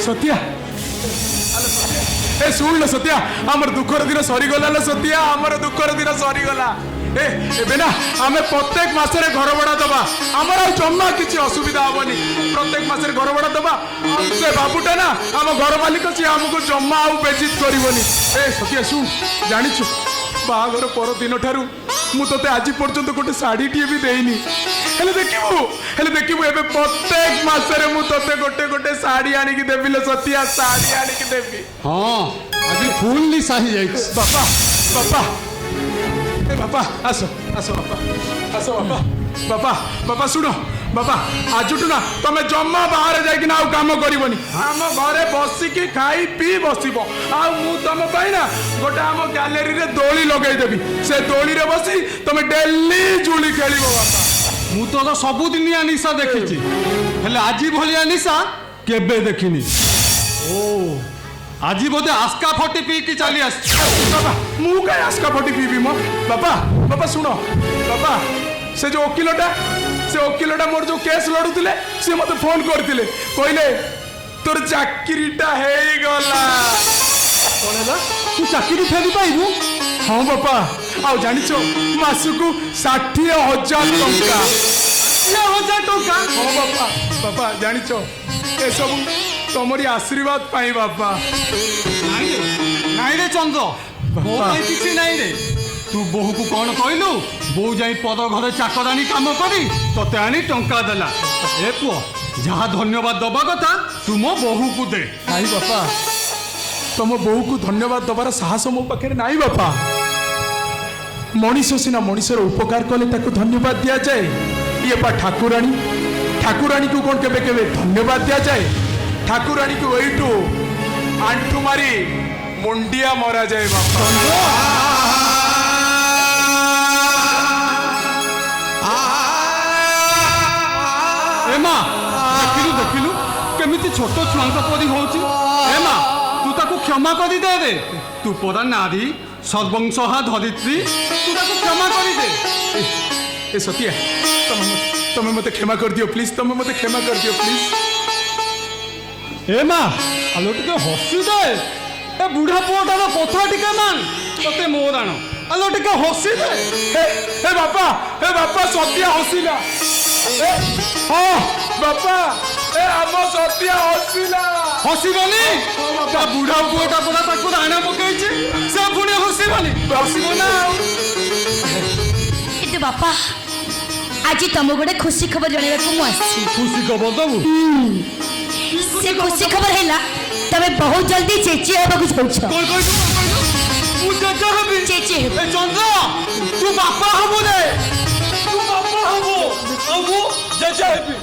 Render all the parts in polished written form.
सत्या ए सुन लो सत्या आमर दुखर दिन सरीगला लो सत्या आमर दुखर दिन सरीगला ए ना आम प्रत्येक मसरे घर भड़ा दबा आमर जमा किसी असुविधा हेनी प्रत्येक मसरे घर भड़ा दबा से बाबूटा ना आम घर मालिक सी आमको जमा आउ बेजित करबनी ए सत्या शुण जानिछु बाहागर पर दिन ठारू मु तोते आज पर्यंत गोटे शाढ़ीटे भी देनी हेले देखिबू एबे प्रत्येक मासरे मु तोते गोटे गोटे साड़ी आनिकी देबी लो सत्या साड़ी आनिकी देबी हाँ आज फुल्ली साही जाई बापा बापा ए बापा आसो आसो बापा आसो बापा बापा बापा सुनो बापा आजुटू ना तमे जम्मा बाहर जाइक ना काम करबनी आम घरे बसिकी खाई पी बसिबो आ मु तम पाई ना गोटे आम गैलरी रे दोली लगेई देबी से दोली रे बसी तमे डेली जुली खेलिबो बापा मु तो सबुदिनिया निशा देखी हेले आज भलिया निशा केबे देखिनी ओ आज बोधे आस्का फटी पी की चली आस बाबा मु कहीं आस्का फटी पीबी मो बाबा बाबा शुण बाबा से जो वकिलटा मोर जो केस लड़ुले से मते फोन करथिले कहले तोर चाकरीटा हे गला कौन है तू चाकरी फेरी पाइबू हाँ बापा आउ जानिछो मासुकू 60,000 टंका 60,000 टंका हाँ बापा बापा जानिछो ए सब तमरी आशीर्वाद पाई बापा नाई रे चंद्र मो भाई किसी नाई रे तू बोहू को कौन कहलु बोहू जाई पद घर चाकरानी काम करी तते आनी टंका देला ए पुओ जहाँ धन्यवाद दबा कथा तू मो बोहू को दे नाई बापा तुम बोहू को धन्यवाद दबार साहस मो पाखे नाई बापा मनीष सीना मनीषर उपकार कले ताको धन्यवाद दिया जाए ये बा ठाकुराणी को कौन केबे केबे धन्यवाद दिया जाए ठाकुराणी को एठू आंठू मारी मुंडिया मरा जाए बापा एमा देखिलु केमिति छोट छुआंक परी होउची एमा तू ताको क्षमा करी दे रे तू परा नारी सर्वंशहा धरित्री तू ताको क्षमा करी दे ए सतिया तुम्हें मते क्षमा कर दियो प्लीज तुम्हें मते क्षमा कर दियो प्लीज एमा आलो टिके हसी दे ए बुढ़ा पुआटार कथा टिके मान तते मोर आण आलो टिके हसी दे ए बापा सतिया हसीला हाँ बापा ए आम सतिया हसीला हसीबनी ता बुढ़ा पुआटा परा ताको राणा पकेइची से पुणी हसीबनी हसीबो ना কিন্তু বাপা আজি তম গোটে খুশি খবর জানাইବାକୁ ମୁଁ আসছি खुशी खबर दबु से खुशी खबर हैला तबे बहुत जल्दी चेची हेबाकु जाउछ कोन मु चाचा हबी चेची हेब ए चंद्र तू बापा हबो रे तू बापा हबो अबु चाचा हबी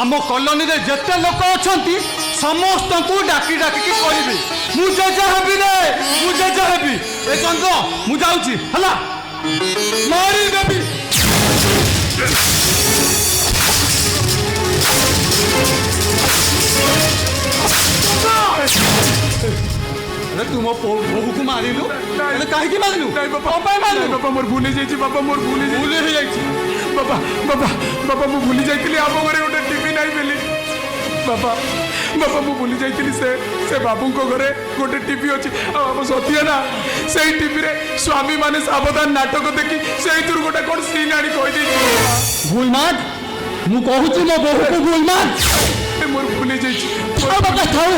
आम कॉलोनी रे जेते लोक अछंती समस्त को डाकी डाकी की कहबी मु चाचा हबी रे मु चाचा हबी ए चंद्र मु जाउची हला मारी देबी अरे तुम बहु को मारिलु अरे काहे की मारिलु नहीं बापा कौन पाई मारिलु बापा मोर भूली जाइछि बापा मोर भूली भूल हो जाइछि बापा मु भूली जाइतिली आम घरे गोटे टीवी नहीं मिली बापा मु भूली जाइतिली से बाबू को घरे गोटे टीवी अछि आम सतिया ना से टीवी रे स्वामी माने सावधान नाटक देखी से इतुर गोटे कोन सीन आनी कहि दै भूल मात मु कहूची मो बहु को भूल मात मोर भूली जाइछि थाओ बाबा थाओ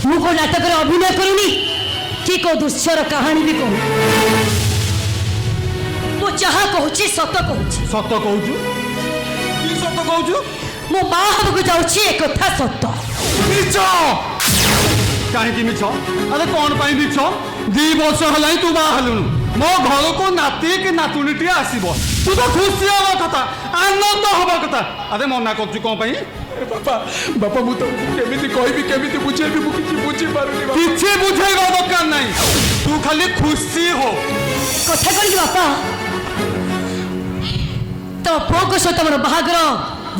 ମୁଁ କୋ ନାଟକରେ ଅଭିନୟ କରୁନି କି କୋ ଦୁଶ୍ଚର କାହାଣୀ ବି କହୁ ମୁଁ ଯାହା କହୁଛି ସତ କହୁଛି सत कहूचु की सत कहूचु ମୋ ମା ହେବାକୁ ଯାଉଛି ଏ କଥା ସତ मिछ काहे मिछ अरे कौन पाई मिछ 2 वर्ष हलाई तू बा हलुनु मो घर को नाती कि नातुनीटी आसीबो तू तो खुशी हवा कथा आनंद हवा कथा अरे मना करछु कोन पाई बापा मु तो केमिति कहबी केमिति बुझेबी मु किछि बुझी पारुनी बापा किछि बुझेगा दरकार नहीं तू खाली खुशी हो କଥା କହିକି ବାପା ତ ପୁଅଙ୍କ ସହିତ ମୋର ବାହାଘର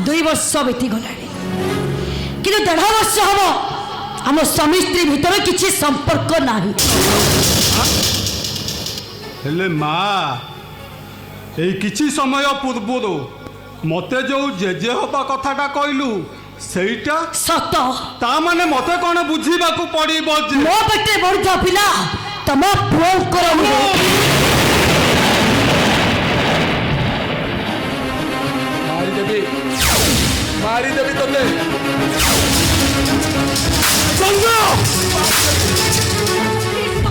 2 ବର୍ଷ ବିତିଗଲାଣି କିନ୍ତୁ 1.5 ବର୍ଷ ହବ ଆମ ସ୍ୱାମୀ ସ୍ତ୍ରୀ ଭିତରେ କିଛି ସମ୍ପର୍କ ନାହିଁ हेले माँ ए किछि समय पूर्वर मते जो जेजे हबा कथाटा कहलु सेटा ସତ ता माने मते कोन बुझीबा को पड़िबो जे ମୋ ପେଟରେ ବଢୁଥିବା ପିଲା ତମ ପୁଅଙ୍କର ନୁହେଁ मारी देवी तोते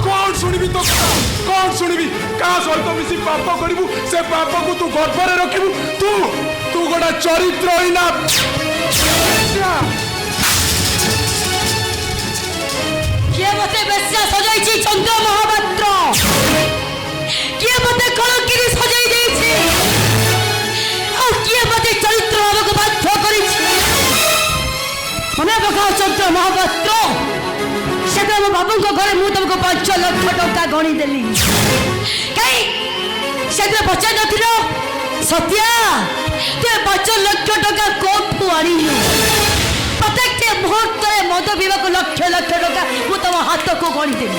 कौन सुनिबी तो कौन सुनिबी का सहित मिसी पाप करिबू से पाप को तू गर्भरे रखिबू तू गोटा चरित्रहीन किए मते बेस्या सजाइछि चंद्र महापात्र किए मते कलंकिनी सजाई देछि आ किए मते चरित्र हबको बाध्य करिछि मने पकाओ चंद्र महापात्र सेटा मो बाबूको घरे मु तुमको 5 लाख टका गणी देली कई सेटा बचा नथिलो सत्या ते 5 लाख टका कोठू आनिलु प्रत्येक मुहूर्त मद पीवा लक्ष लक्ष टका मु तुम हाथ को गणिदेवी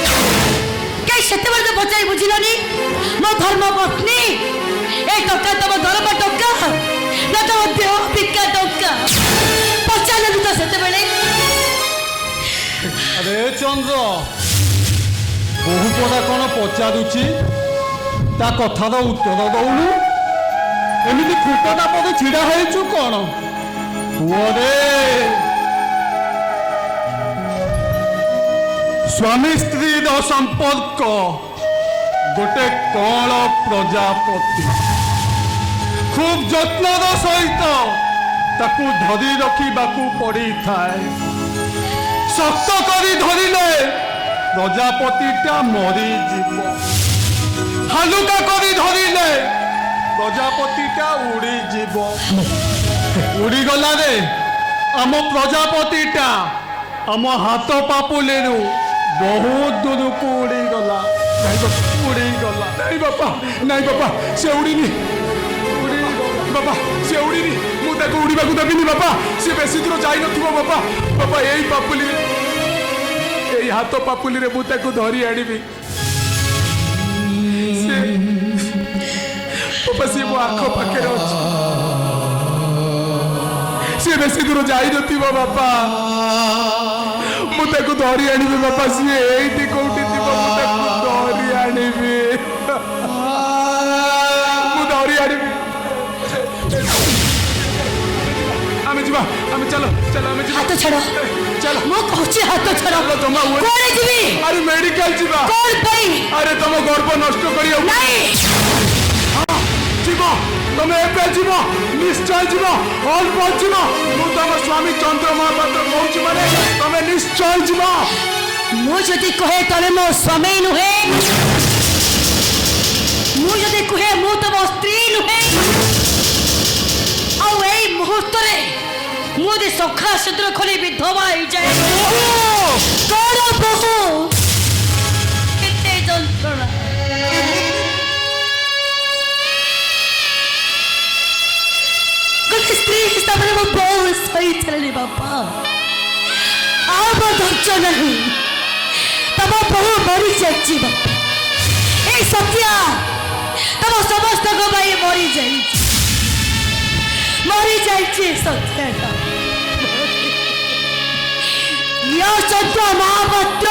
कई से पचारि बुझिलनि मो धर्म पत्नी ए टका तुम दरबा टका ना तुम देह बिका टका पचारू तो से अरे चंद्र बहुपदा कौन पचारुची ता कथार उत्तर दौनु एमती खुटटा पदे छिड़ा होइछु कौन पुअरे स्वामी स्त्री संपर्क गोटे कौन प्रजापति खूब जत्नर सहित ताकू धरी रखिबाकू पड़ी थाए शक्त करी धरिले प्रजापतिटा मरी जीव हालुका करी धरिले प्रजापतिटा उड़ी जीव उड़ी गला रे आम प्रजापतिटा आम हाथ पापुलेरु बहुत दूर को उड़ी गला उड़ी गला नहीं बापा नहीं बापा से उड़ीनी बापा से उड़ीनी मुझे उड़ीबा को देविनी बापा से बेसी दूर जाई नथिबो बापा बापा यही पापुली यही हाथ पापुली रे मुझे को धरी आनिबी बापा से मो आख पाखे अछि से बेसी दूर जाई नथिबो बापा मुझे को धरी आनिबी बापा से एठी कोठी थिबो मुझे को धरी आनिबी मु धरी आनिबी हमें जीवा हमें चलो चलो हमें जीवा हाथ छाड़ चलो मो कहछि हाथ छाड़ चलो तुम कोड़े जीवी अरे मेडिकल जीवा कौन पई अरे तुम गर्भ नष्ट करियो नहीं जीवा तुम एबे जीवा निश्चय जीवा ऑल पहुंच जीवा मु तुम स्वामी चंद्र महापात्र कहूची माने तुम निश्चय जीवा मु जदि कहे तले मो स्वामी नुहे मु जदि कहे मु तुम स्त्री नुहे आ एई मुहूर्त रे मु दे सखा शत्रु खोली विधवा हो जाए कौन बहु केते जंत्रणा गोटे स्त्री हिसाब से मो बहुत सही चलनी बापा आप धैर्य नहीं तब बहु मरी जाइए बापा ए सत्या तब समस्त को भाई मरी जाइए सत्या चंद्र महापात्र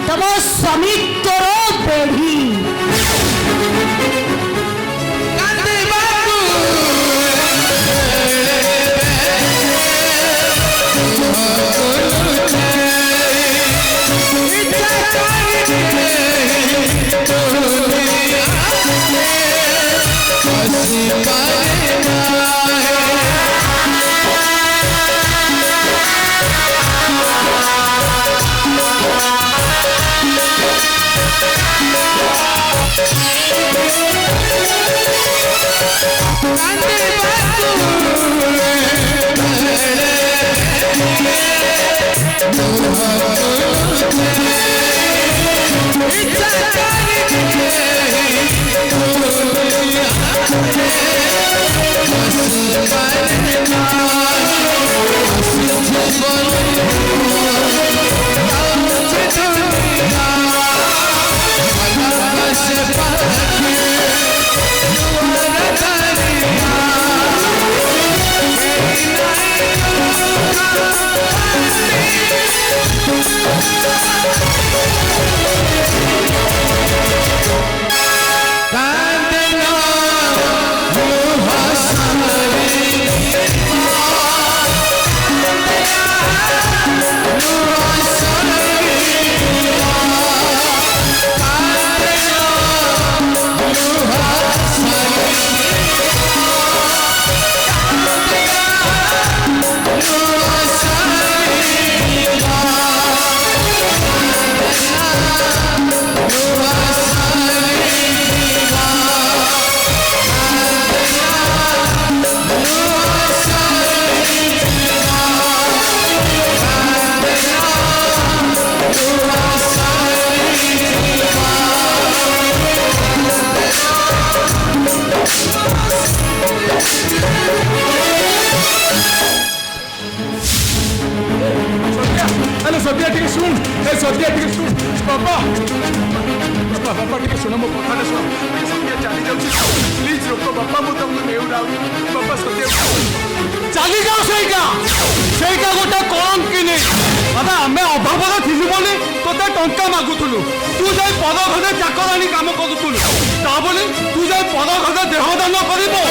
तब स्वामी तोर बेढ़ी सत्या टिके सुन ए सत्या टिके सुन बाबा बाबा बाबा टिके सुन मो कथा सुन सत्या चली जाउची प्लीज रोको बाबा मु तुमको नेउ राउ बाबा सत्या ଚାଲି ଯାଅ ସେଇଟା ଗୋଟେ କଳଙ୍କିନି ବାବା ଆମେ ଅଭାବରେ ଥିଲୁ ବୋଲି ତୋତେ ଟଙ୍କା ମାଗୁଥିଲୁ ତୁ ଯାଇ ପର ଘରେ ଚାକରାଣୀ କାମ କରୁଥିଲୁ ତା ବୋଲି ତୁ ଯାଇ ପର ଘରେ ଦେହଦାନ କରିବୁ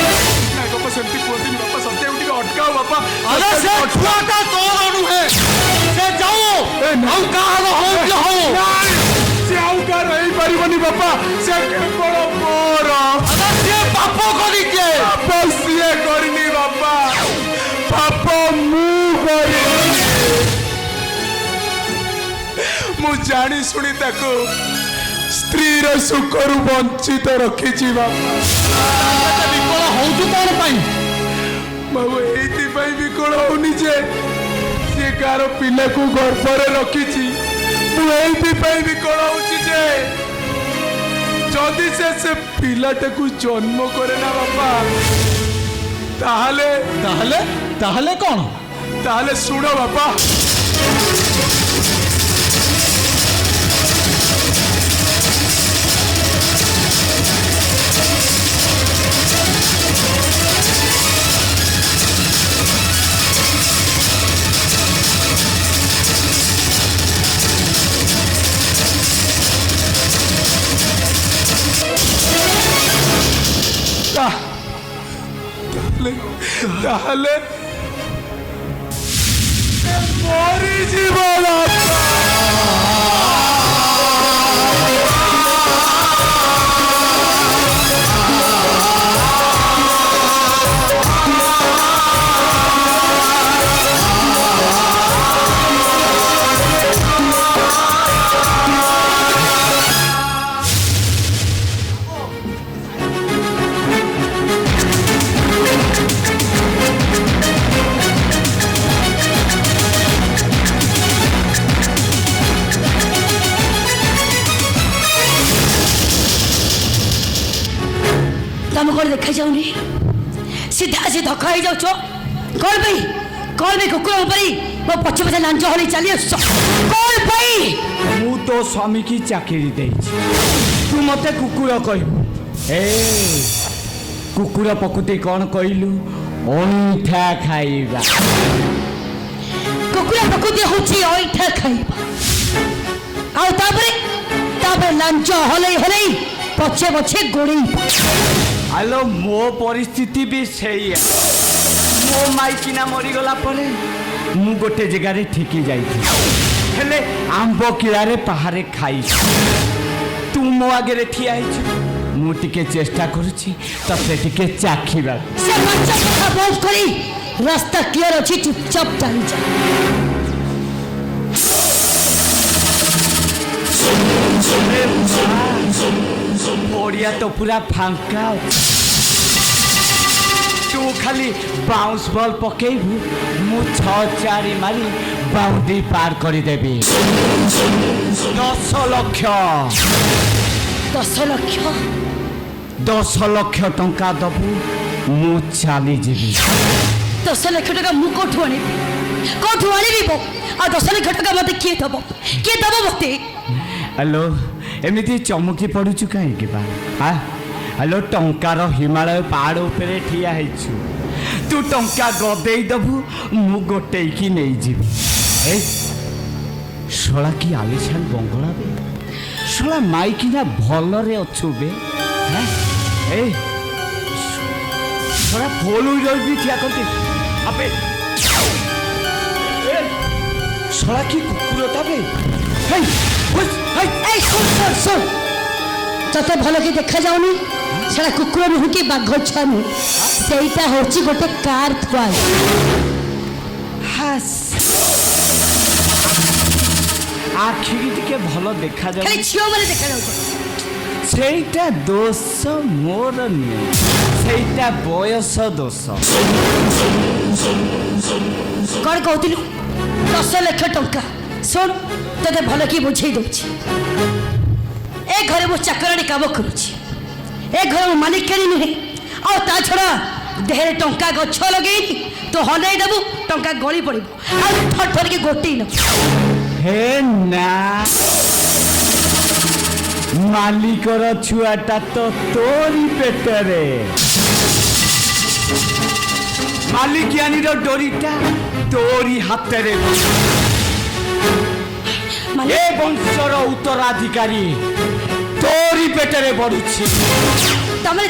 ନାଇଁ ବାପା ସେମିତି କୁହନ୍ତୁନି ବାପା ସତ୍ୟା ଟିକେ ଅଟକାଅ ବାପା ଆରେ ସେ ଛୁଆଟା ତୋର ନୁହେଁ ସେ ଯାଉ ଆଉ କାହାର ହଉଛି ହଉ ସେ ଆଉ କାହାର ହେଇପାରିବନି ବାପା ସେ କେବଳ ମୋର ଆରେ ସିଏ ପାପ କରିଛେ ପାପ ସିଏ କରିନି ବାପା ପାପ ମୁଁ କରିନି ମୁଁ ଜାଣି ଶୁଣି ତାକୁ ସ୍ତ୍ରୀର ସୁଖରୁ ବଞ୍ଚିତ ରଖିଛି ବାପା ବିକଳ ହଉଛୁ କଣ ପାଇଁ ବାବୁ ଏଇଥିପାଇଁ ବିକଳ ହଉନି ଯେ ସିଏ କାହାର ପିଲାକୁ ଗର୍ଭରେ ରଖିଛି ମୁଁ ଏଇଥିପାଇଁ ବିକଳ ହଉଛି ଯେ ଯଦି ସେ ପିଲାଟାକୁ ଜନ୍ମ କରେ ନା ବାପା ତାହେଲେ ତାହେଲେ ତାହେଲେ କଣ ତାହେଲେ ଶୁଣ ବାପା তাহলে মরি জীবন तुम कौन देखा जाऊनी सीधा से धक्का हो जाऊ कौन भाई कुकुर उपरी मो पछ पछ लांच हली चली कौन भाई मु तो स्वामी की चाकरी देइछि तू मते कुकुर कहबू ए कुकुर पकुते कौन कहलू अंठा खाइबा कुकुर प्रकृति होची ओइठा खाइबा आउ तापरे लांच हलई पछे पछे गोड़ी हेलो मो परिस्थिति भी सही है मो माइकिना मरीगला परे मु गोटे जगार ठिकी जाइथि हेले आंब किलारे पहाड़े खाई तू मो आगे ठिया है मु टिके चेष्टा करुछि तते टिके चाखिबा से बच्चा कथा बंद करी रास्ता क्लियर अछि चुपचाप चली जा पड़िया तो पूरा फांका तू खाली बाउंस बॉल पकेबू मु 6-4 मारी बाउंड्री पार करदेवी 10 लाख 10 लाख टंका दबू मु चली जीवी 10 लाख टका मु कोठु आनी आ 10 लाख टका मते किए दब मते हेलो एमती चमकी पड़ुचु कहीं हाँ हेलो टंकार हिमालय पहाड़ उपरे ठिया हेछु तू टंका गदेई दबू मु गोटे की नहीं जीवी ए शोला की आलिशान बंगला बे शोला माइकी ना भलरे अच्छु बे हाँ ए शोला फोलू भी ठिया करते अबे ए शोला की कुकुर तबे हे सुन तते भल कि देखा जाऊनी सेटा कुकुर नुह कि बाघ छुआ नुह सेटा होची गोटे कार थुआ आखिरी टिके भल देखा जाऊ खाली छियो माने देखा जाऊ सेटा दोष मोर नुह सेटा बयस दोष कौन कहतिलु 10 लाख टंका सुन तते भल कि बुझे दउछि ए घरे मो चाकरानी काम करुछि ए घर मो मालिकानी नुहे आ ता छड़ा देहरे टंका गछ लगेई तो हलै देबु टंका गली पड़िबो आ थर थर के गोटी न ହେ ନା ମାଲିକର ଛୁଆଟା ତ ତୋରି ପେଟରେ ମାଲିକିଆନିର ଡୋରିଟା ତୋରି ହାତରେ ଏ ବଂଶର ଉତ୍ତରାଧିକାରୀ ତୋରି ପେଟରେ ବଢୁଛି ତମେ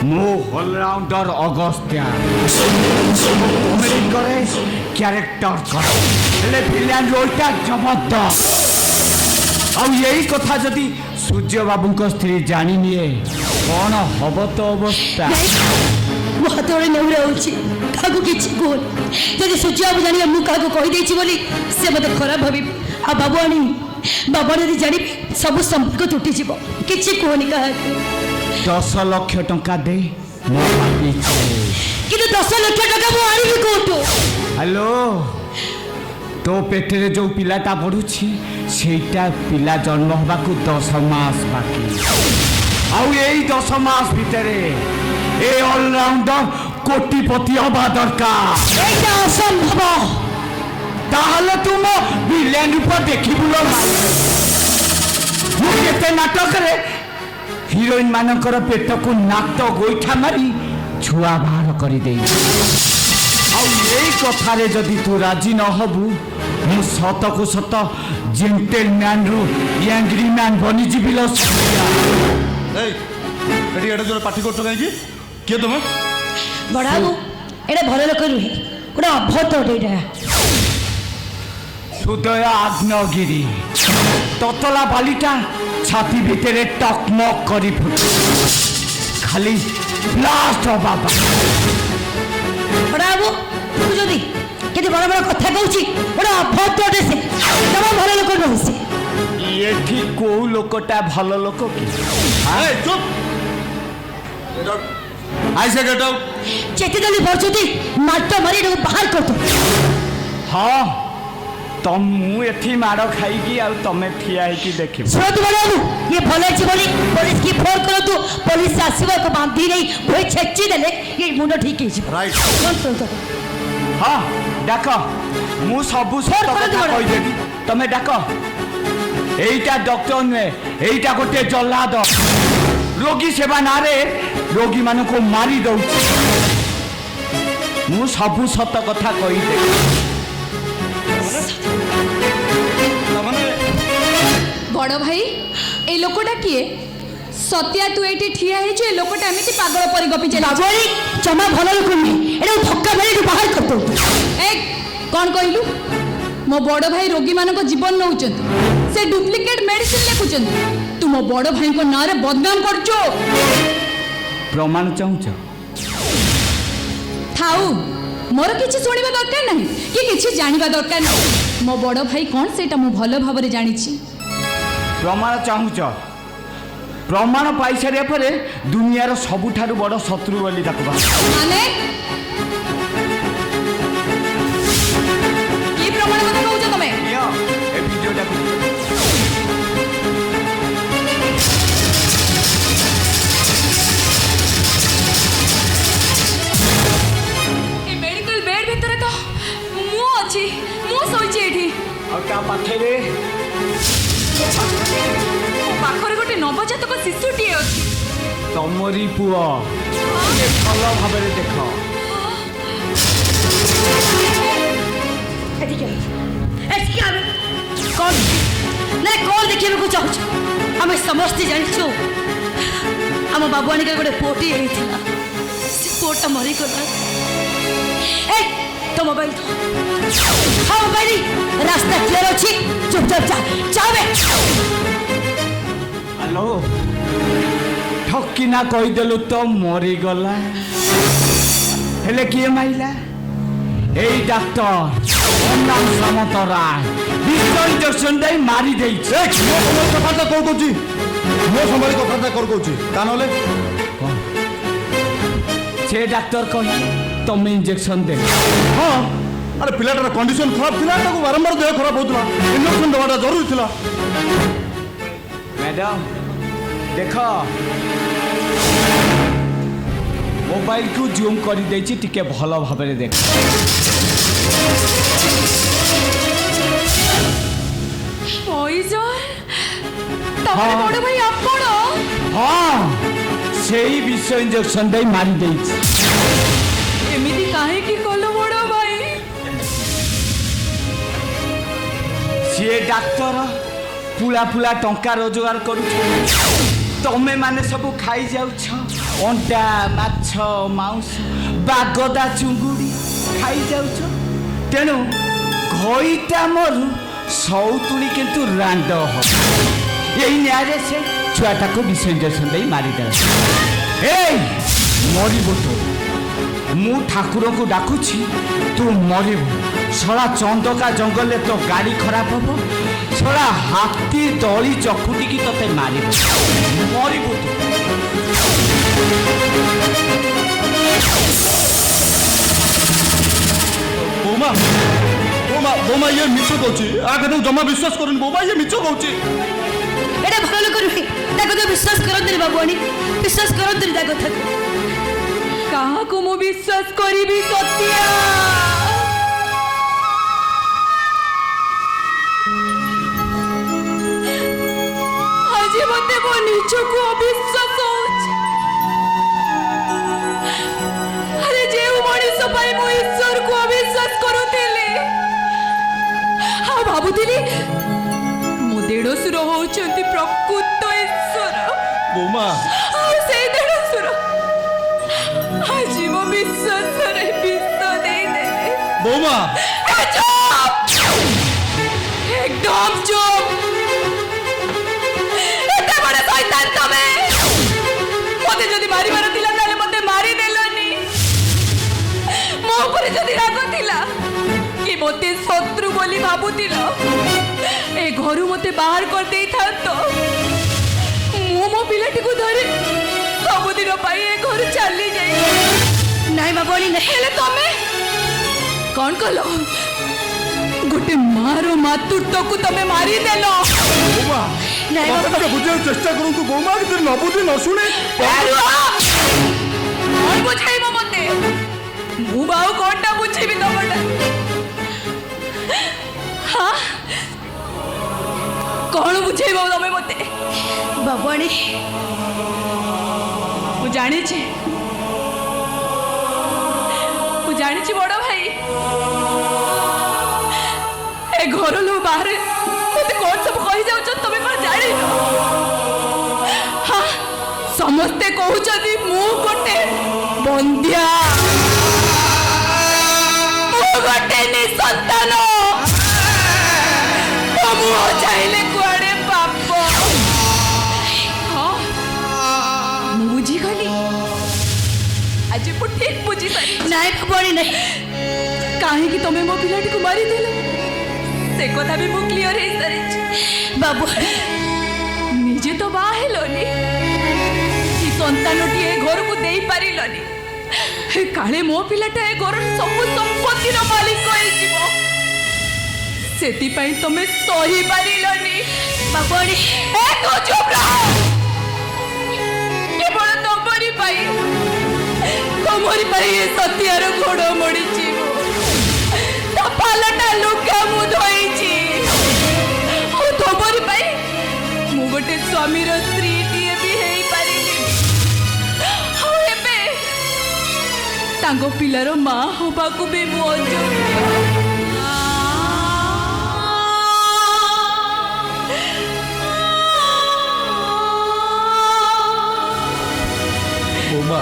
ମୁଁ ଅଲରାଉଣ୍ଡର ଅଗସ୍ତ୍ୟା କମେଡି କରେ କ୍ୟାରେକ୍ଟର କରେ ହେଲେ ଭିଲିଆନ ରୋଲଟା ଜବରଦସ୍ତ ଆଉ ଏଇ କଥା ଯଦି ସୂର୍ଯ୍ୟ ବାବୁଙ୍କ ସ୍ତ୍ରୀ ଜାଣିନିଏ କ'ଣ ହବ ତ ଅବସ୍ଥା ମୋ ହାତ ଗୋଟେ ନେଉରେ ହେଉଛି କାହାକୁ କିଛି କୁହନି ଯଦି ସୂର୍ଯ୍ୟ ବାବୁ ଜାଣିବେ ମୁଁ କାହାକୁ କହିଦେଇଛି ବୋଲି ସେ ମୋତେ ଖରାପ ଭାବିବ ଆଉ ବାବୁ ଯଦି ଜାଣିବେ ସବୁ ସମ୍ପର୍କ ତୁଟିଯିବ କିଛି କୁହନି କାହାକୁ 10 ଲକ୍ଷ ଟଙ୍କା ଦେ ମୋ ଭାବିଛି କିନ୍ତୁ 10 ଲକ୍ଷ ଟଙ୍କା ମୁଁ ଆଣିବି କୋଉଠୁ ହ୍ୟାଲୋ ତୋ ପେଟରେ ଯୋଉ ପିଲାଟା ବଢୁଛି ସେଇଟା ପିଲା ଜନ୍ମ ହେବାକୁ 10 ମାସ ବାକି ଆଉ ଏଇ 10 ମାସ ଭିତରେ ଏ ଅଲରାଉଣ୍ଡର କୋଟିପତି ହବା ଦରକାର ଏଇଟା ଅସମ୍ଭବ ତାହେଲେ ତୁ ମୋ ଭିଲିଆନ ରୂପ ଦେଖିବୁ ଲୋ ମୁଁ କେତେ ନାଟକରେ ହିରୋଇନ ମାନଙ୍କର ପେଟକୁ ନାଟ ଗୋଇଠା ମାରି ଛୁଆ ବାହାର କରିଦେଇଛି ଆଉ ଏଇ କଥାରେ ଯଦି ତୁ ରାଜି ନ ହବୁ ମୁଁ ସତକୁ ସତ ଜେଣ୍ଟଲମ୍ୟାନରୁ ୟାଙ୍ଗରି ମ୍ୟାନ ବନିଯିବି ଲୋ ଏଇ ଏଠି ଏଟା ଯୋଉ ପାଟି କରୁଛ କାହିଁକି କିଏ ତମେ ବଡ଼ ବାବୁ ଏଇଟା ଭଲ ଲୋକ ନୁହେଁ ଗୋଟେ ଅଭଦ୍ର ଏଇଟା ସୁଦୟ ଆଗ୍ନେୟଗିରି ତତଲା ବାଲିଟା ଛାତି ଭିତରେ ଟକମକ କରି ଫୁଟେ ଖାଲି ବ୍ଲାଷ୍ଟ ହବା ବଡ଼ ବାବୁ ବୁଝୁଛନ୍ତି କେତେ ବଡ଼ ବଡ଼ କଥା କହୁଛି ଗୋଟେ ଅଭଦ୍ରଟେ ସେ ଜମା ଭଲ ଲୋକ ନୁହେଁ ସେ ଏଠି କୋଉ ଲୋକଟା ଭଲ ଲୋକ କି ଏଇ ଚୁପ ଆଇସେ ଗେଟ ଆଉଟ୍ ଯେତେ ଜଲ୍ଦି ପଡ଼ୁଛନ୍ତି ମାଟ ମାରି ଏଟାକୁ ବାହାର କରିଦଉ ହଁ ତ ମୁଁ ଏଠି ମାଡ଼ ଖାଇକି ଆଉ ତମେ ଠିଆ ହେଇକି ଦେଖିବ ଶୁଣନ୍ତୁ ବଡ଼ ବାବୁ ଇଏ ଭଲ ଅଛି ବୋଲି ପୋଲିସ କି ଫୋନ କରନ୍ତୁ ପୋଲିସ ଆସିବ ଏକ ବାନ୍ଧି ନେଇ ଭୋଇ ଛେଚି ଦେଲେ ଇଏ ମୁଣ୍ଡ ଠିକ ହେଇଯିବ ରାଇଟ୍ ଶୁଣନ୍ତୁ ହଁ ଡାକ ମୁଁ ସବୁ ସତ କଥା କହିଦେବି ତମେ ଡାକ এইটা ডক্টর নুহে এইটা গোটে জল্লাদ রোগী সেবা নারে রোগী মানকু মারি দউছি মু সবু সত কথা কইদে বড় ভাই এই লোকটা কিয়ে সত্যা তু এটি ঠিয়া হয়েছু এই লোকটা এমিতি পাগল পরি গপি চালি বাবুরি জমা ভালো লোক নুহে এটা ধক্কা মেরে বাহার করতো এই কোন কইলু মো বড় ভাই রোগী মানক জীবন নউচନ୍ତି সে ডুপ্লিকেট মেডিসিন লেখুচନ୍ତି তু মো বড় ভাইଙ୍କ নারে বদনাম করছো প্রমাণ চাহুছ থাউ মোর কিছু শুনিবা দরকার নাই কি কিছু জানিবা দরকার নাই মো বড় ভাই কোন সেটা মু ভালো ভাবে জানিছি প্রমাণ চাহুছ প্রমাণ পাই সারিয়া পরে দুনিয়ার সবুঠারু বড় শত্রু বলি তাকে মানে কি প্রমাণ কথা কହୁଛ তুমি এ ভিডিওটা এই মেডিকেল বেড ভিতরে তো মু ଅଛି মু শোইছি এଠି আর তা পাখেরে পাখরে গোটে নবজাতক শিশুটিଏ ଅଛି ତମରି ପୁଅ ଟିକେ ଭଲ ଭାବରେ ଦେଖ এদিকে এদিকে আমি কোন না কোন দেখিବାକୁ চাହୁଛ ଆମେ ସମସ୍ତେ ଜାଣିଛୁ ଆମ ବାବୁଆଣିକା ଗୋଟେ ପୁଅଟି ହେଇଥିଲା ସେ ପୁଅଟା ମରିଗଲା ଏ ତୋ ମୋବାଇଲ ହଁ ମୋବାଇଲ ରାସ୍ତା କ୍ଲିୟର ଅଛି ଚୁପଚାପ ଯା ଯାବେ ହ୍ୟାଲୋ ଠକିନା କହିଦେଲୁ ତ ମରିଗଲା ହେଲେ କିଏ ମାଇଲା এই ডাক্তার নাম সামন্ত রায় বিষ ইঞ্জেকশন দেই মারি ଦେଇଛି ମୋ ସମୟ କଥାଟା କଣ କହୁଛି ମୋ ସମୟରେ କଥାଟା କଣ କହୁଛି ତା ନହେଲେ ସେ ଡାକ୍ତର କହି ତମେ ଇଞ୍ଜେକସନ ଦେ ହଁ ଆରେ ପିଲାଟାର କଣ୍ଡିସନ ଖରାପ ଥିଲା ତାକୁ ବାରମ୍ବାର ଦେହ ଖରାପ ହଉଥିଲା ଇଞ୍ଜେକସନ ଦେବାଟା ଜରୁରୀ ଥିଲା ମ୍ୟାଡାମ ଦେଖ मोबाइल को जूम कर देछि टिके भल भाबरे देख ତମର ବଡ଼ ଭାଇ ଆପଣ हाँ सेही विष इंजेक्शन दे मारी देछि ଏମିତି କାହିଁକି କଲ ବଡ଼ ଭାଇ सी डाक्तर पुला पुला टंका रोजगार करूछ तमे माने सब खाई जाउछ अंडा माछ मांस बागदा चुंगुड़ी खाई जाउछ तेणु घईटा मरु सौतुणी किंतु रांड हो यही न्याय से छुआटा को विष इंजेक्शन दे मारी दे ए मरिबो तो मु ठाकुर को डाकुछि तू मरिबो सला चंदका जंगल तो गाड़ी खराब हो सला हाथी दली चकुटी की तते मारिबो मरिबो तो बोमा बोमा बोमा ये मिछ कहूची आगे जमा विश्वास करन बोमा ये मिछ कहूची এটা ভালো লোক নুহে তা কথা বিশ্বাস করন্তনি বাবুয়াণী বিশ্বাস করন্তনি তা কথা କାହାକୁ ମୁଁ ବିଶ୍ୱାସ କରିବି ସତ୍ୟା ଆଜି ମତେ ମୋ ନିଜକୁ ଅବିଶ୍ୱାସ ହଉଛି ଆରେ ଯେଉଁ ମଣିଷ ପାଇଁ ମୁଁ ଈଶ୍ୱରକୁ ଅବିଶ୍ୱାସ କରୁଥିଲି ଆଉ ଭାବୁଥିଲି ମୋ ଦେଢ଼ଶୁର ହଉଛନ୍ତି ପ୍ରକୃତ ଈଶ୍ୱର बोमा ଆଉ ସେଇ ଦେଢ଼ଶୁର ଆଜି ମୋ ବିଶ୍ୱାସରେ ବିଷ ଦେଇଦେଲେ बोमा একদম চুপ এতে বড় শয়তান তুমি মতে যদি মারিবার ଥିଲା তাহলে মতে মারি দেলনি ମୋ ଉପରେ ଯଦି ରାଗ ଥିଲା କି ମତେ ଶତ୍ରୁ ବୋଲି ଭାବୁଥିଲ ଏ ଘରୁ ମତେ ବାହାର କରିଦେଇଥାନ୍ତ ମୁଁ ମୋ ପିଲାଟିକୁ ଧରି ସବୁଦିନ ପାଇଁ ଏ ଘରୁ ଚାଲି ଯାଇ ନାଇଁ ବାବୁଆଣୀ ନାଇଁ ହେଲେ ତମେ କଣ କଲ ଗୋଟେ ମାର ମାତୃତ୍ୱକୁ ତମେ ମାରିଦେଲ बोमा ନାଇଁ मत ବାବୁଆଣୀ बुझे चेष्टा करूँ तू बोमा कि न बुझी न शुणे କଣ ବୁଝେଇବ ମତେ ମୁଁ ଆଉ କଣଟା ବୁଝିବି ତମଟା ହଁ କଣ ବୁଝେଇବ ତମେ ମତେ ବାବୁଆଣୀ ମୁଁ ଜାଣିଛି ବଡ ଭାଇ ଏ ଘର ଲୋକ ବାହାରେ ମତେ କଣ ସବୁ କହିଯାଉଛ ତମେ କଣ ଜାଣିନ ହଁ ସମସ୍ତେ କହୁଛନ୍ତି ମୁଁ ଗୋଟେ ବନ୍ଧ୍ୟା ମୁଁ ଗୋଟେ ନିଃସନ୍ତାନ ମୁଁ ଚାହିଁଲେ କୁଆଡେ ପାପ ହଁ ମୁଁ ବୁଝିଗଲି ଆଜି ମୁଁ ଠିକ ବୁଝିପାରି ନାଇଁ ବାବୁଆଣୀ ନାଇଁ କାହିଁକି ତମେ ମୋ ପିଲାଟିକୁ ମାରିଦେଲ ସେ କଥା ବି ମୁଁ କ୍ଲିୟର ହେଇସାରିଛି ବାବୁଆଣୀ ନିଜେ ତ ବାହା ହେଲନି କି ସନ୍ତାନଟି ଏ ଘରକୁ ଦେଇପାରିଲନି କାଳେ ମୋ ପିଲାଟା ଏ ଘରର ସବୁ ସମ୍ପତ୍ତିର ମାଲିକ ହେଇଯିବ ସେଥିପାଇଁ ତମେ ସହିପାରିଲନି ବାବୁଆଣୀ ଏ ତୁ ଚୁପ ରହ କେବଳ ତମରି ପାଇଁ ଏ ସତ୍ୟର ଗୋଡ଼ ମୋଡ଼ିଛି ତା ପାଲଟା ଲୁଗା ମୁଁ ଧୋଇଛି ଆଉ ତମରି ପାଇଁ ମୁଁ ଗୋଟେ ସ୍ୱାମୀର ସ୍ତ୍ରୀଟିଏ ବି ହେଇପାରିଲି ଆଉ ଏବେ ତାଙ୍କ ପିଲାର ମା ହବାକୁ ବି ମୁଁ ଅଯୋଗ୍ୟ बोमा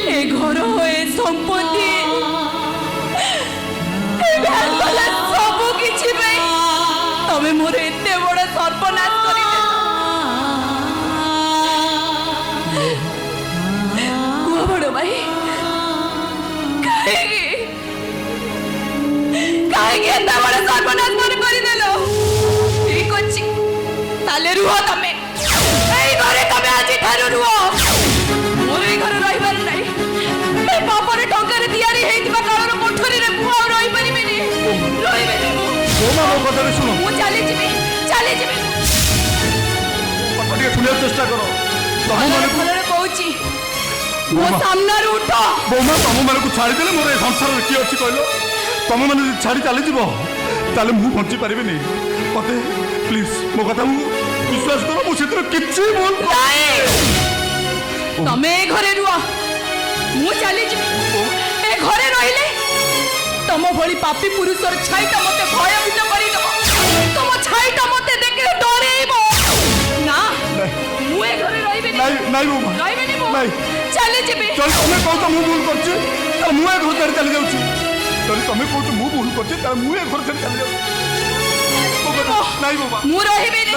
ए घर ए संपत्ति सबु किछि तमे मोर एते बड़ सर्वनाश करि बड़ भाई कहीं एता बड़ सर्वनाश कर देलो ठीक अछि ताले रुह तमे एई घरे तमे आजि थारु रुह मोर एई घर रहिबार नै ए पापरे टंकारे तियारी हेइतिबा काळर कोठरी रे मु आ रहि परिबिनी बोमा मो कथा सुनो मु चली जिबी कथा ଶୁଣିବାକୁ ଚେଷ୍ଟା କର ତମ ମାନଙ୍କୁ ଭଲରେ କହୁଛି ମୋ ସାମ୍ନାରୁ ଉଠ। ବୋମା ତମ ମାନଙ୍କୁ ଛାଡ଼ିଦେଲେ ମୋର ଏ ସଂସାରରେ କିଏ ଅଛି କହିଲ? ତମ ମାନେ ଯଦି ଛାଡ଼ି ଚାଲିଯିବ ତାହେଲେ ମୁଁ ବଞ୍ଚି ପାରିବିନି। ମତେ ପ୍ଲିଜ ମୋ କଥା ମୁଁ ବିଶ୍ୱାସ କର, ମୁଁ ସେଥିରେ କିଛି ଭୁଲ ତମେ ଏ ଘରେ ରୁହ, ମୁଁ ଚାଲିଯିବି। ଏ ଘରେ ରହିଲେ ତମ ଭଳି ପାପୀ ପୁରୁଷର ଛାଇଟା ମତେ ଭୟଭୀତ କରିଦବ। ତମ ଛାଇଟା ମତେ ଦେଖିଲେ ଡରେଇବ। ନା, ମୁଁ ଏ ଘରେ ରହିବିନି। ନାଇଁ ନାଇଁ ବୋମା ରହିବିନି ମୁଁ। ନାଇଁ ଚାଲିଯିବି। ଯଦି ତମେ କହୁଛ ମୁଁ ଭୁଲ କରୁଛି ତାହେଲେ ମୁଁ ଏ ଘର ଛାଡ଼ି ଚାଲି ଯାଉଛି। ଯଦି ତମେ କହୁଛ ମୁଁ ଭୁଲ କରୁଛି ତାହେଲେ ମୁଁ ଏ ଘର ଛାଡ଼ି ଚାଲି ଯାଉଛି। ନାଇଁ ବୋମା ମୁଁ ରହିବିନି।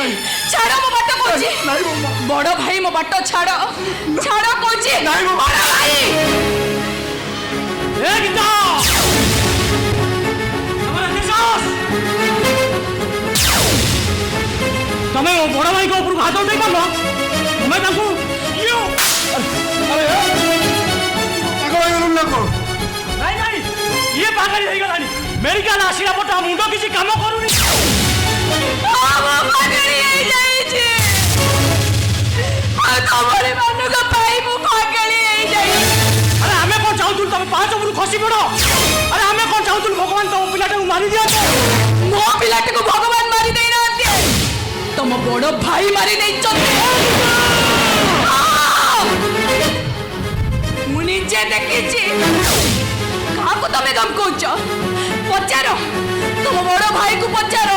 ଛାଡ ମୋ ବାଟ କହୁଛି। ନାଇଁ ବୋମା ବଡ ଭାଇ ମୋ ବାଟ ଛାଡ। ଛାଡ କହୁଛି। ନାଇଁ ବୋମା ବଡ ଭାଇ ତମେ ବଡ଼ ଭାଇଙ୍କ ଉପରକୁ ହାତ ଉଠେଇ ପାରୁନ? ତମେ ତାଙ୍କୁ ଆରେ ପାଗଳ ହେଇଗଲୁଣି ନା କଣ? ନାଇଁ ନାଇଁ, ଇଏ ପାଗଳି ହେଇଗଲାଣି। ମେଡିକାଲ ଆସିଲା ପଟ ମୁଣ୍ଡ କିଛି କାମ କରୁନି। ପାଗଳି ହେଇଯାଇଛି। ଆଉ ତମରି ମାନଙ୍କ ପାଇଁ ମୁଁ ପାଗଳି ହେଇଯାଇଛି। ଆରେ ଆମେ କଣ ଚାହୁଁଥିଲୁ ତମେ ପାହାଚ ଉପରୁ ଖସି ପଡ? ଆରେ ଆମେ କଣ ଚାହୁଁଥିଲୁ ଭଗବାନ ତମ ପିଲାଟାକୁ ମାରି ଦିଅନ୍ତୁ? ମୋ ପିଲାଟିକୁ ଭଗବାନ ମାରି ଦେଇନାହାନ୍ତି, ତମ ବଡ ଭାଇ ମାରି ଦେଇଛନ୍ତି। ମୁଁ ନିଜେ ଦେଖିଛି। କାହାକୁ ତମେ ଧମକଉଛ? ପଚାର, ତମ ବଡ ଭାଇକୁ ପଚାର।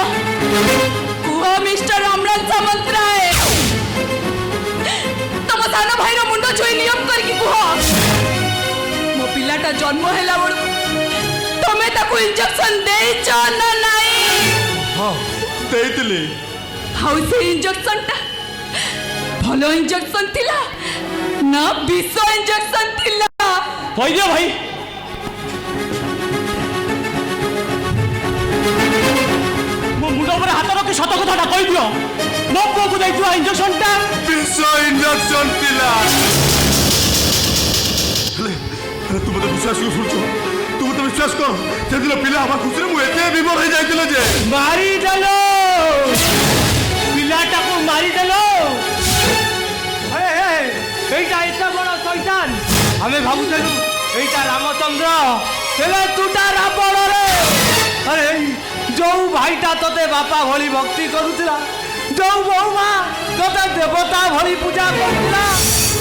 କୁହ ମିଷ୍ଟର ଅମ୍ଳାନ ସାମନ୍ତରାୟ, ତମ ସାନ ଭାଇର ମୁଣ୍ଡ ଛୁଇଁ ନିୟମ କରିକି କୁହ, ମୋ ପିଲାଟା ଜନ୍ମ ହେଲା ବେଳକୁ ତମେ ତାକୁ ଇଞ୍ଜେକ୍ସନ ଦେଇଛ ନା ନାଇଁ? ହଁ ଦେଇଥିଲି। ଆଉ ସେ ଇଞ୍ଜେକ୍ସନଟା ଭଲ ଇଞ୍ଜେକ୍ସନ ଥିଲା ନା ବିଷ ଇଞ୍ଜେକ୍ସନ ଥିଲା? କହିଦିଅ ଭାଇ। ମୋ ମୁଣ୍ଡ ଉପରେ ହାତ ରଖି ସତ କଥାଟା କହିଦିଅ। ମୋ ପୁଅକୁ ଦେଇଥିବା ଇଞ୍ଜେକ୍ସନଟା ବିଷ ଇଞ୍ଜେକ୍ସନ ଥିଲା। ହେଲେ ତୁ ମତେ ବିଶ୍ୱାସ କର, ଶୁଣୁଛ? ତୁ ମତେ ବିଶ୍ୱାସ କର, ସେଦିନ ପିଲା ହବା ଖୁସିରେ ମୁଁ ଏତେ ବିଭୋର ହେଇଯାଇଥିଲି ଯେ ମାରିଦେଲ ପିଲାଟାକୁ ମାରିଦେଲ। এইটা এত বড় শয়তান আমি ভাবুছিলু এইটা রামচন্দ্র হেলে তুটা রাবণ রে। আরে যৌ ভাইটা তোতে বাপা ভলি ভক্তি করুছিলা, যৌ বৌমা তোতে দেবতা ভলি পূজা করুছিলা,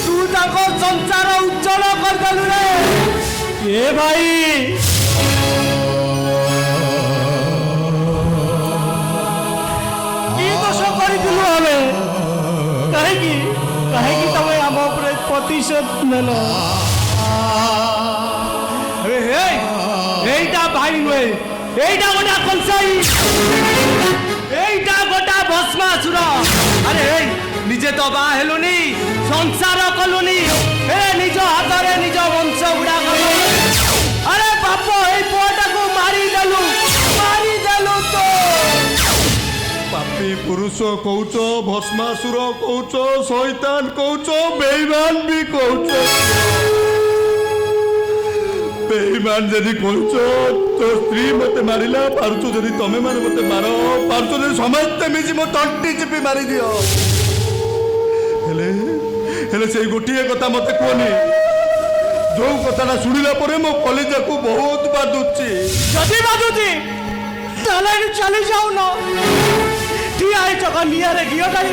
তু তাঙ্ক সংসার উজ্জ্বল করদেলু রে। এ ভাই কি দোষ করিছিলু আমি? কাহিকি কাহিকি তুমি আম উপরে প্রতিশোধ নেল? এইটা ভাই নুহে, এইটা গোটা কনসাই, এইটা গোটা ভস্মাসুর। আরে নিজে তো বা হেলুনি, সংসার কলুনি, নিজ হাতরে নিজ বংশ গুড়া কলু। আরে বাপ এই পুয়াটাকে মারিদেলু তো। ପାପୀ ପୁରୁଷ କହୁଛ, ଭସ୍ମାସୁର କହୁଛ, ଶୈତାନ କହୁଛ, ବେଇମାନ ବି କହୁଛ। ବେଇମାନ ଯଦି କହୁଛ, ତୋ ସ୍ତ୍ରୀ ମତେ ମାରିଲା, ପାରୁଛ ଯଦି ତମେ ମାନେ ମତେ ମାର, ପାରୁଛ ଯଦି ସମସ୍ତେ ମିଶି ମୋ ତଣ୍ଟି ଚିପି ମାରିଦିଅ। ହେଲେ ହେଲେ ସେଇ ଗୋଟିଏ କଥା ମତେ କୁହନି, ଯୋଉ କଥାଟା ଶୁଣିଲା ପରେ ମୋ କଲିଜାକୁ ବହୁତ ବାଧୁଛି। যদি বাজুছি তাহলে চালি যাও না। ঠিয়া হয়েছ নিয়ারে ঘিও ঢালি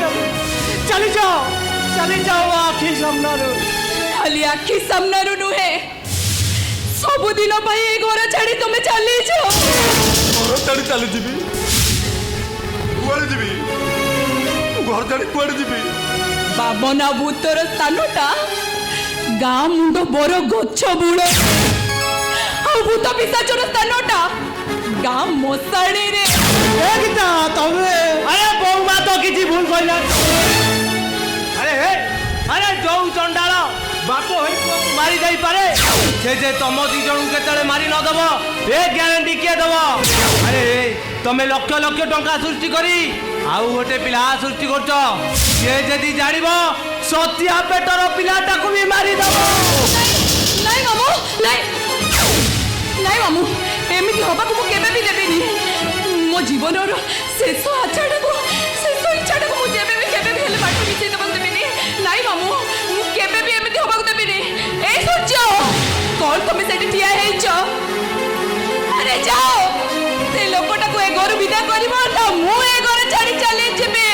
চালি যাও আখি সামনারু। খালি আখি সামনারু নুহে, ସବୁଦିନ ପାଇଁ ଏ ଘର ଛାଡି ତମେ ଚାଲିଛ। ଘର ଛାଡି ଚାଲିଯିବି? କୁଆଡେ ଯିବି? ଘର ଛାଡି କୁଆଡେ ଯିବି? ବାମନା ଭୂତର ସ୍ଥାନଟା ଗାଁ ମୁଣ୍ଡ ବର ଗଛ ମୂଳ, ଆଉ ଭୂତ ପିଶାଚର ସ୍ଥାନଟା ଗାଁ ମଶାଣିରେ। একদা তবে আরে বৌমা তো কিছু ভুল কইলা। আরে যৌ চন্ডাল বাপ হই মারি যাই পারে, সে যে তম দি জনু কেতলে মারি ন দব এ গ্যারান্টি কে দব? আরে তুমি লক্ষ লক্ষ টঙ্কা সৃষ্টি করি আউ গোটে পিলা সৃষ্টি করছ, সে যদি জানিব সত্যিয়া পেটর পিলাটাকে বি মারি দব। ନାଇଁ ମାମୁଁ, ନାଇଁ ନାଇଁ ମାମୁଁ, ଏମିତି ହବାକୁ ମୁଁ କେବେ ବି ଦେବିନି। ମୋ ଜୀବନର ଶେଷ ଇଚ୍ଛାଟାକୁ ମୁଁ କେବେ ବି ହେଲେ ବାଟ ମିଶେଇ ଦେବାକୁ ଦେବିନି। कौन तुम सेठी ठिया हेइछ अरे जाओ से लोकटा को ए घर विदा करबो ना मु ए घर छाड़ी चली जिबे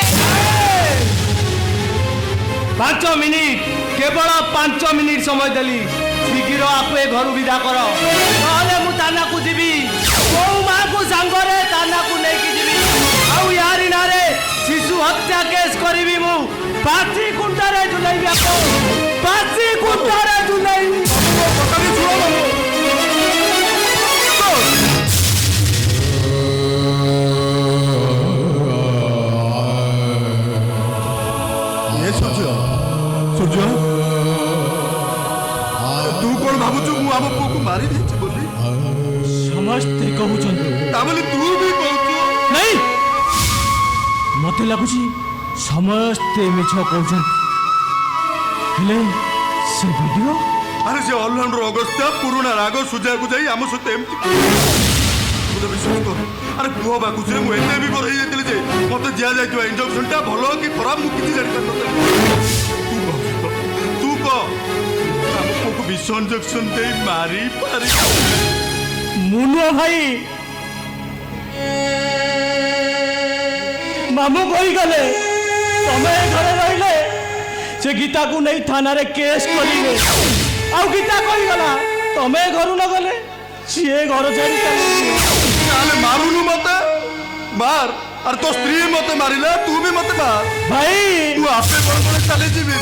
5 मिनिट केवल 5 मिनिट समय देली शीघ्र आपको ए घर विदा कर नहले मु ताना को जीवी को मां को संगरे ताना को लेकी जीवी आउ यारी नारे शिशु हत्या केस करीबी मु 5 कुंटारे झुलाइबी आपको 5 कुंटारे झुलाइबी सूर्य तू कौन भावुचु मु आम पुओ को मारी देछि बोली समस्ते कहउछन ताबले तू भी कहछु नहीं मते लागुची समस्ते मिछ कहउछन हेले से वीडियो अरे से ऑलराउंडर अगस्त्या पुराना राग सुजा को जाई आम सते एमती मुझे विश्वास कर अरे पुओ बा कुछ मु एते भी कर हे जेतले जे मते जिया जाइतवा इंजेक्शन टा भलो कि खराब मु किछि जानि कर तू को आम पुओ को विष इंजेक्शन दे मारी पारी मुनो भाई मामू कही गले तमे घरे रहिले से गीता को नहीं थाना रे केस करिवे आउ गीता कही गला तमे घरु न गले सिए घर छाड़ी चली नाले मारुनु मते मार और तो स्त्री मते मारिले तू भी मते मार भाई तू आपे बड़ चले जीबी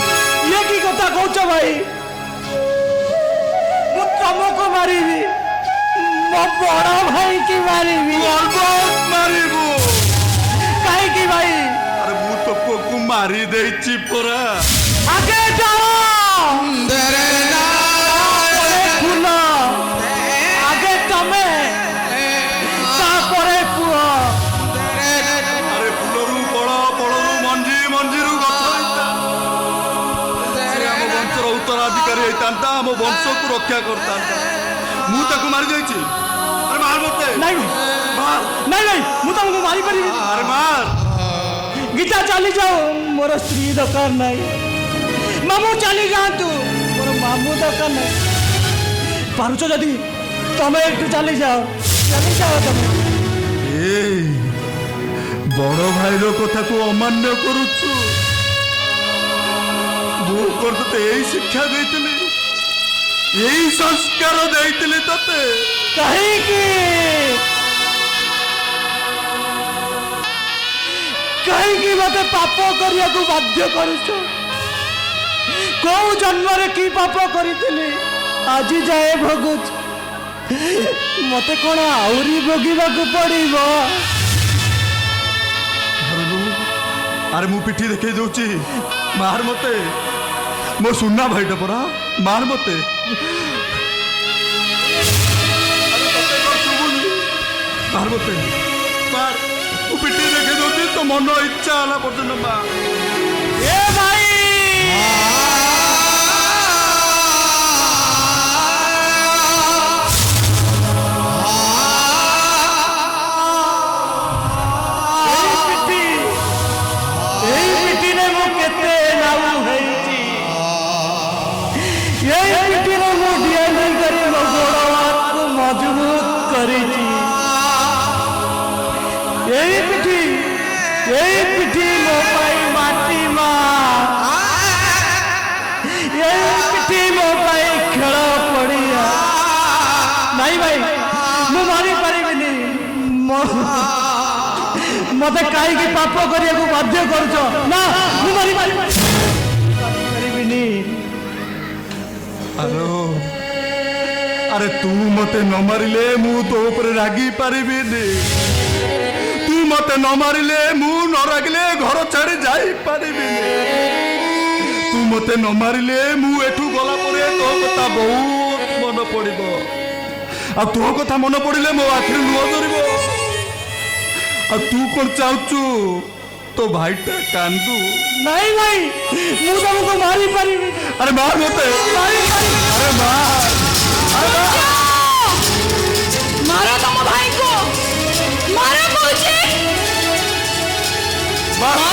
ये की कथा कहछ भाई मु तुमको मारिबी मो बड़ा भाई की मारिबी बहुत मारिबू काहे की भाई अरे मु तो को मारी देछि परा आगे जाओ फूल आगे तमे तापरे पुआ अरे फुलरू बड़ बड़रू मंजी मंजीरू गछ होइता से हम वंशर उत्तराधिकारी होइतांता हम वंश को रक्षा करतांता मु ताको मारी देछि अरे मार मते नहीं मार नहीं मु तुमको मारी परिबी अरे मार गीता चली जाओ मोर स्त्री दरकार नहीं मामू चली जातु मोर मामू दरकार नहीं पारुछ जदी तमे एकटू चली जाओ तमे ए बड़ भाईर कथा को अमान्य करूछु मु करते एई शिक्षा देइतली एई संस्कार देइतली तते कहीं की मते पाप करिया को बाध्य करूछ को जन्म रे की पाप करितली आज जाए भोगुच मते कोन आउरी भोगिबा को पड़िबो अरे मु पिठी देखे दउची मार मते मो सुन्ना भाईटा परा मार मते मार मते मार मु पिठी देखे दउची तो मन इच्छा आला पर्यंत मार ए भाई पिठी मो पाई माटी पिठी मो पाई खेल पड़िया नहीं भाई मु मारी पारिबिनी मते काई की पाप करिया को बाध्य करछ ना मु मारी पारिबिनी हेलो अरे तू मते न मारिले मु तो ऊपर रागी पारिबिनी तू मते न मारिले मु न रागिले घर छाड़ी जाई पारिबिनी तू मते न मारिले मु एठू गला परे तो कथा बहुत मन पड़िबो आ तो कथा मन पड़िले मो आखिर लुह धरिबो आ तू कोन चाहचु तो भाईटा कांदू नहीं भाई मु तुमको मारी पारिबी अरे मार मते मारी अरे मार मारो तुम भाई को मारो मुझे मारो